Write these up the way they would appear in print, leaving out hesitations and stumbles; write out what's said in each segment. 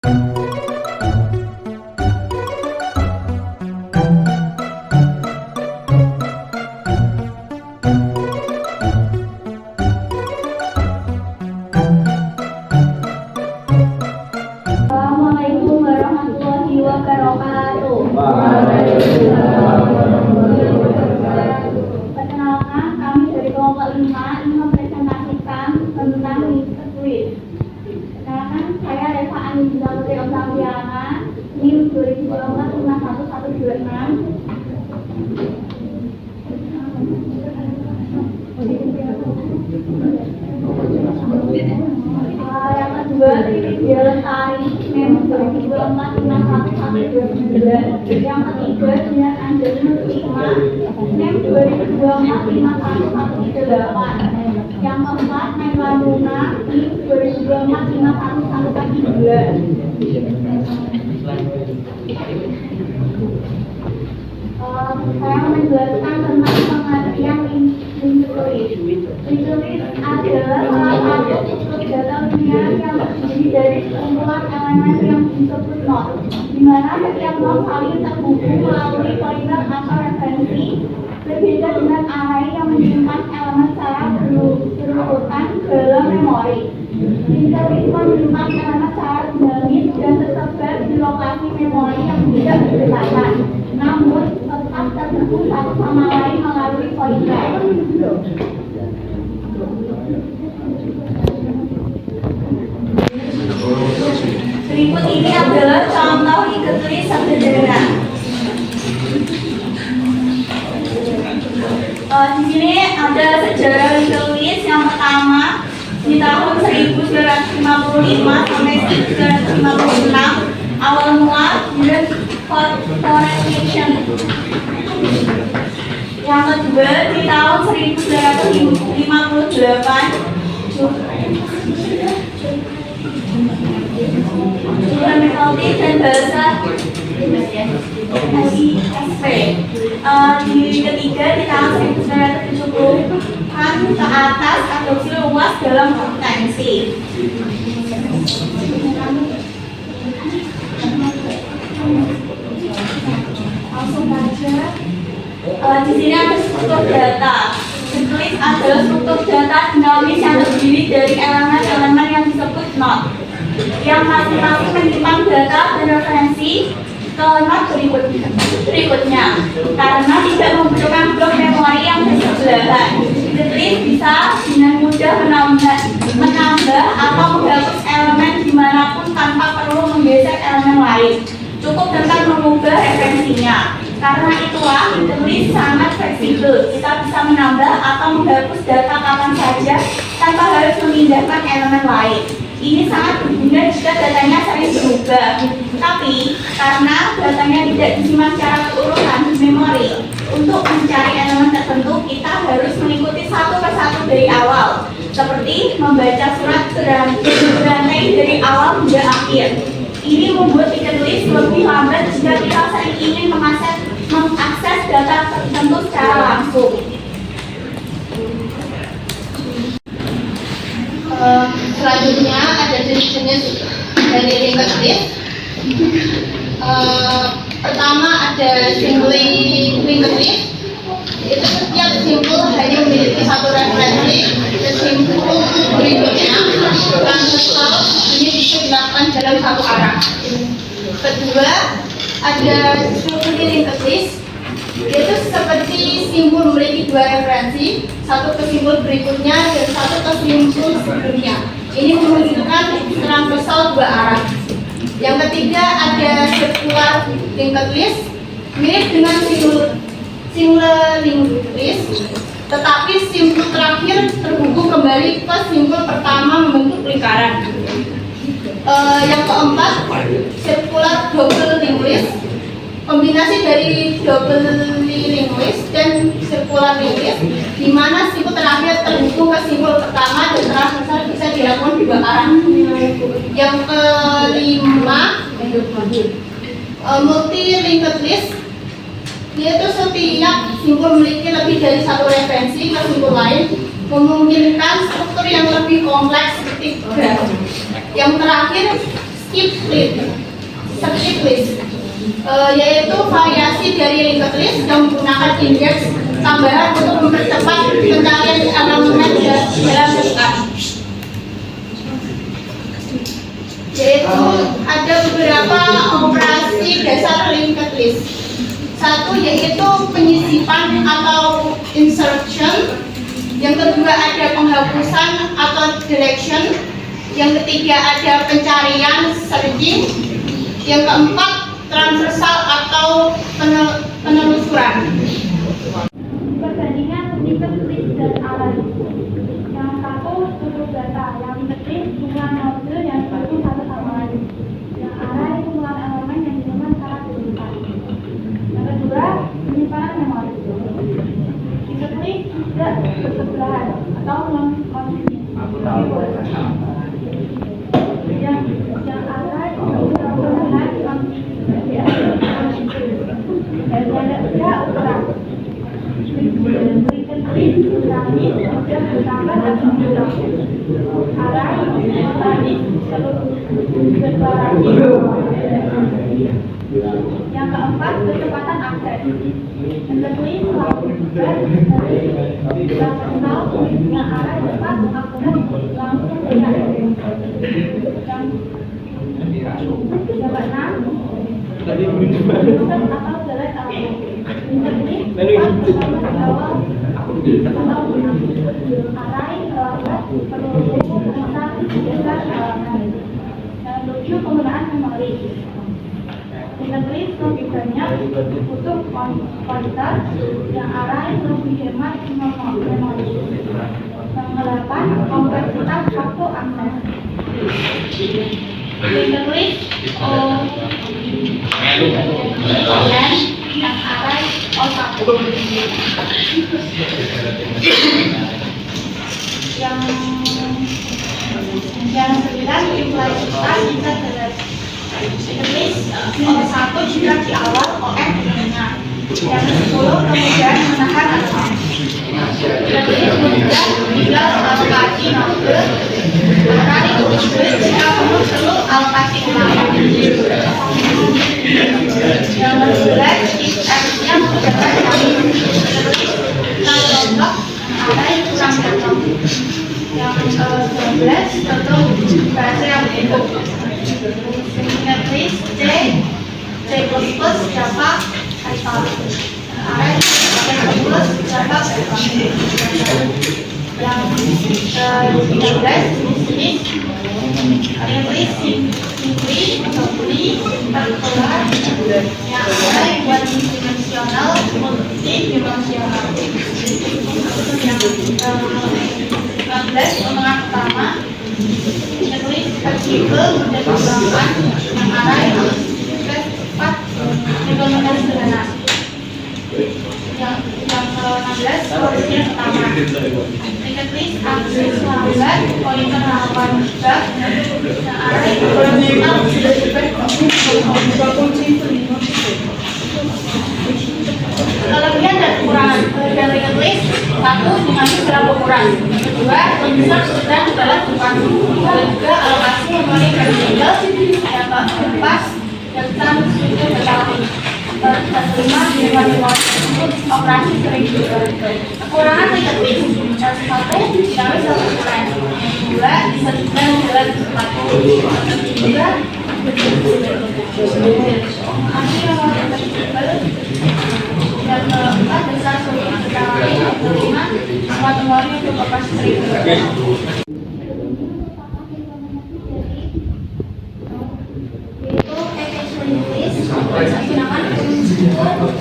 Assalamualaikum warahmatullahi wabarakatuh. Perkenalkan, kami dari kelompok 5 ingin mempresentasikan tentang kuis. Perkenalkan, saya Reva Anindra Putri Octaviana, NIM 2024-51126. Yang kedua, Dia Lestari, NIM 2024-51129. Yang ketiga, Dian Angelina Lima, NIM 2024-51138. Yang keempat, Naila Luna, NIM 2024-51119. Saya menjelaskan tentang pengertian link tulis. Link tulis adalah salah satu struktur data linear yang terdiri dari sekumpulan elemen yang disebut node, di mana setiap node saling terhubung melalui pointer atau referensi. Berbeda dengan array yang menyimpan elemen secara berurutan dalam memori. Link tulis menyimpan elemen secara dinamis dan tersebar di lokasi memori yang tidak berdekatan, namun tetap terhubung satu sama lain melalui pointer. Berikut ini adalah contoh link tulis sederhana. Di sini ada sejarah link tulis. Yang pertama, di tahun 1955 sampai 1956, awal mula Great Foundation. Yang kedua, di tahun 1958, Jurusan Metode dan Bahasa SISP. Di ketiga, di tahun 1970-an ke atas, adopsi luas dalam kompetensi. Langsung saja. Di sini ada struktur data. Tulis adalah struktur data dinamis yang terdiri dari elemen-elemen yang disebut node, yang masing-masing menyimpan data dan referensi ke node berikutnya. Karena tidak membutuhkan blok memori yang bersebelahan, tulis bisa dengan mudah menambah atau menghapus elemen dimanapun tanpa perlu menggeser elemen lain. Cukup dengan mengubah referensinya. Karena itulah tulis sangat fleksibel. Kita bisa menambah atau menghapus data kapan saja tanpa harus memindahkan elemen lain. Ini sangat berguna jika datanya sering berubah. Tapi karena datanya tidak disimpan secara berurutan di memori, untuk mencari elemen tertentu kita harus mengikuti satu persatu dari awal, seperti membaca surat berantai dari awal hingga akhir. Ini membuat link tulis lebih lambat jika kita sering ingin mengakses data tertentu secara langsung. Selanjutnya ada jenis-jenis dari link tulis. Pertama ada single link tulis. Itu setiap simpul hanya memiliki satu referensi ke simpul berikutnya, dan tetap ini bisa dilakukan dalam satu arah. Kedua, ada struktur link tulis, yaitu seperti simpul memiliki dua referensi, satu ke simpul berikutnya dan satu ke simpul sebelumnya. Ini menunjukkan transversal dua arah. Yang ketiga ada circular link tulis, mirip dengan single link tulis, tetapi simpul terakhir terhubung kembali ke simpul pertama membentuk lingkaran. Yang keempat, circular double link list, kombinasi dari double link list dan circular link list, di mana simpul terakhir terhubung ke simpul pertama dan transversal bisa dilakukan di dua arah. Yang kelima, multi linked list, yaitu setiap simpul memiliki lebih dari satu referensi ke simpul lain, memungkinkan struktur yang lebih kompleks seperti graf. Yang terakhir, skip list, yaitu variasi dari linked list yang menggunakan indeks tambahan untuk mempercepat pencarian elemen dalam lookup. Yaitu ada beberapa operasi dasar linked list. Satu yaitu penyisipan atau insertion. Yang kedua ada penghapusan atau deletion. Yang ketiga ada pencarian searching. Yang keempat transversal atau penelusuran. Perbandingan linked list dan array. Yang satu struktur data, yang linked list jumlah node yang satu sama lain. Yang array jumlah elemen yang dinyimpan secara berurutan. Yang kedua penyimpanan memori. Linked list tidak bersebelahan atau non-continuous. Yang array bersebelahan dan ada tiga ukuran. Linked list dinamis sudah bertambah atau berkurang. Array dinamis deklarasi. Yang keempat kecepatan akses. Linked list melakukan dari terminal yang array dapat akurat langsung dengan yang keenam atau select array. Linked list awal array perlu tentang dasar halaman. Yang tujuh penggunaan memori. Linked list lebih banyak untuk kualitas, yang array lebih hemat memori. Yang kedelapan kompleksitas waktu akses. Linked list yang array O1. Yang 9 implementasi internet. Linked list O1 jika di awal OS di tengah. Yang 10 kemudian menahan atau linked list kemudian jika alokasi node array jika perlu alokasi ulang. Yang 11 if else-nya mengerjakan kami blok array kurang datang. Yang 12 tentu bahasa yang berikut. Linked list C++, Java, Python. Array C++, Java, Python. Yang 13 jenis linked list simply, particular, yang array buat dimensional, multidimensional. Yang 14 penengah pertama, linked list fleksibel, mudah dikembangkan, yang array cepat, implementasi sederhana. Yang 16 solusi yang pertama, linked list akses lambat, pointer halaman bug, yang array implemental kelebihan dan kekurangan dari linked list. Satu, dinamis dalam ukuran. Kedua, insert sedang dalam tempat. Ketiga, alokasi memori fleksibel. Yang keempat, daftar struktur data. Kelima, dengan memori untuk operasi sering. Kekurangan linked list. Yang satu, dinamis dalam ukuran. Yang kedua, insert sedang dalam tempat. Ketiga, memori fleksibel. Yang keempat, besar solusi secara yang kelima, semua memori untuk operasi sering. Yaitu package linked list digunakan untuk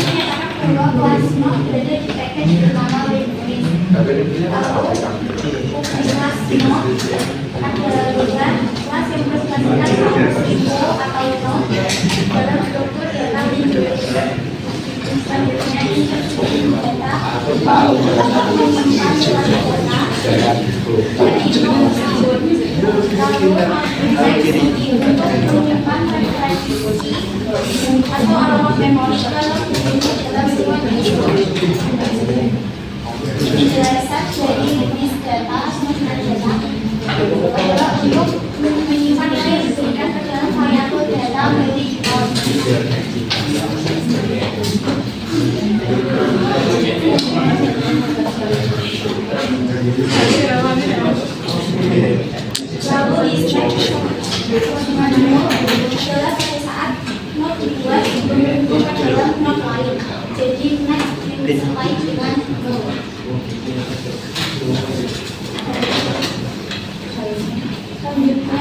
menyatakan bahwa kelas not berada di package bernama linked list. Di kelas not ada dua kelas yang merepresentasikan satu simbol atau not dalam struktur data linked list. Selanjutnya insert data menyimpan data lalu referensi untuk menyimpan referensi atau alamat memori dalam sebuah penjelasan dari list data adalah untuk menyimpan adalah pada saat not dibuat mengumpulkan dalam not lain. Jadi next disertai dengan no. Selanjutnya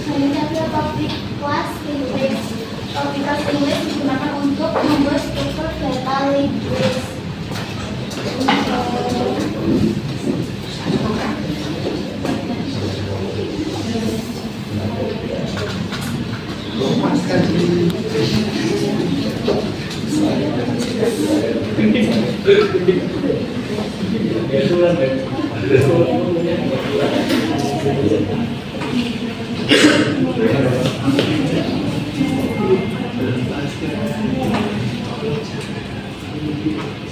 selanjutnya adalah public class English. Public class English digunakan untuk membuat struktur data linguis.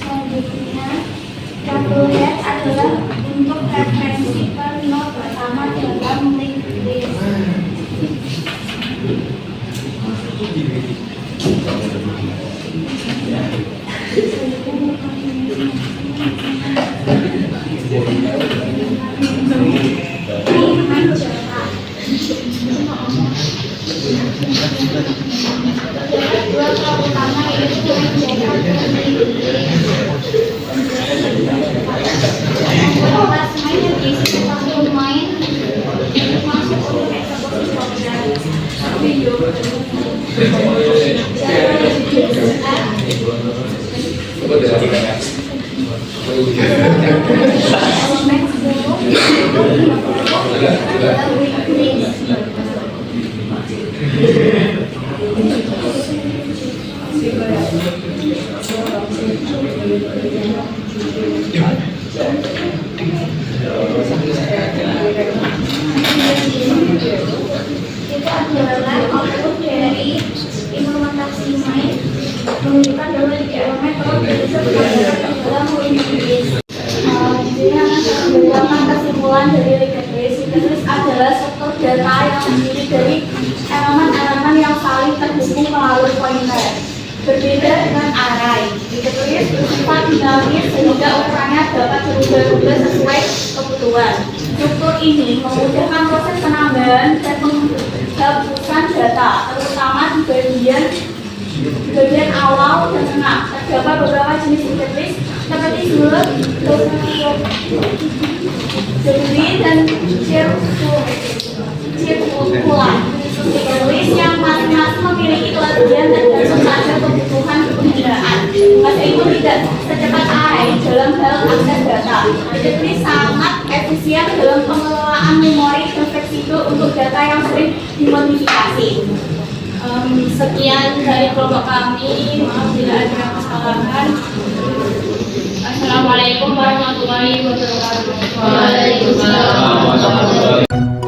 Selanjutnya, tabloid adalah untuk referensi per not pertama dalam link list. Dua hal utama yaitu kelas main yang diisi tentang bermain masuk untuk eksekusi program video itu adalah output dari implementasi main menunjukkan bahwa di elemen kalau bisa berdasarkan dalam linguis. Jadi berdasarkan kesimpulan dari linguis adalah struktur data yang terdiri dari elemen-elemen yang saling terhubung melalui pointer. Berbeda dengan array, ditulis bersifat dinamis sehingga ukurannya dapat berubah-ubah sesuai kebutuhan. Struktur ini memudahkan proses penambahan dan penghapusan data, terutama di bagian awal dan tengah. Terdapat beberapa jenis interface seperti Zulu, Zebri, dan Circular. Interface yang masing-masing memiliki kelebihan dan tergantung pada kebutuhan penggunaan. Maka itu tidak secepat array dalam hal akses data. Interface sangat efisien dalam pengelolaan memori dan fleksibel untuk data yang sering dimodifikasi. Sekian dari kelompok kami, maaf bila ada kesalahan. Assalamualaikum warahmatullahi wabarakatuh. Waalaikumsalam warahmatullahi wabarakatuh.